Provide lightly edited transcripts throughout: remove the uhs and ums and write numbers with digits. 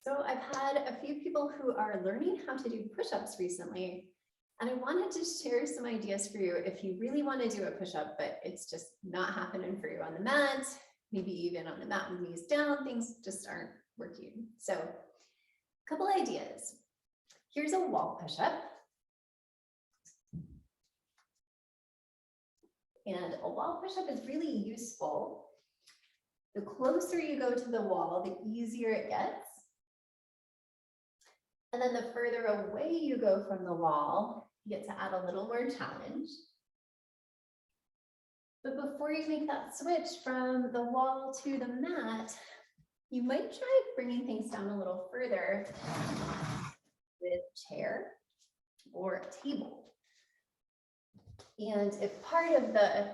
So I've had a few people who are learning how to do push-ups recently, and I wanted to share some ideas for you if you really want to do a push-up, but it's just not happening for you on the mat, maybe even on the mat with knees down, things just aren't working. So a couple ideas. Here's a wall push-up. And a wall push-up is really useful. The closer you go to the wall, the easier it gets. And then the further away you go from the wall, you get to add a little more challenge. But before you make that switch from the wall to the mat, you might try bringing things down a little further with a chair or a table. And if part of the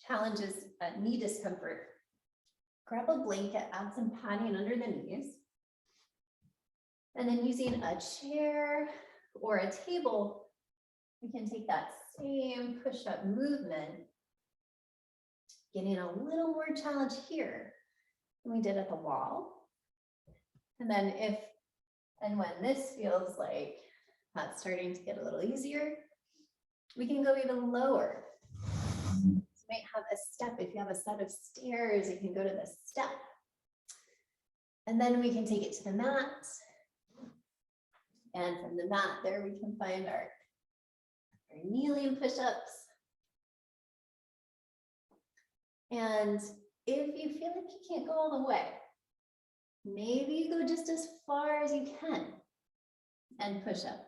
challenge is knee discomfort, grab a blanket, add some padding under the knees. And then using a chair or a table, we can take that same push-up movement, getting a little more challenge here than we did at the wall. And then if and when this feels like that's starting to get a little easier, we can go even lower. You might have a step. If you have a set of stairs, you can go to the step. And then we can take it to the mat. And from the mat there, we can find our kneeling push-ups. And if you feel like you can't go all the way, maybe you go just as far as you can and push up,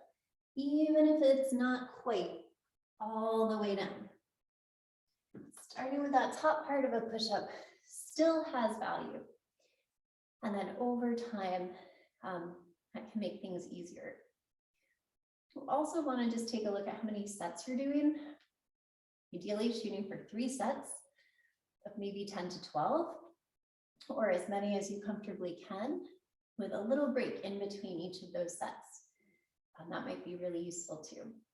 even if it's not quite all the way down. Starting with that top part of a push-up still has value. And then over time, that can make things easier. You'll also want to just take a look at how many sets you're doing. Ideally shooting for 3 sets of maybe 10 to 12, or as many as you comfortably can, with a little break in between each of those sets. That might be really useful too.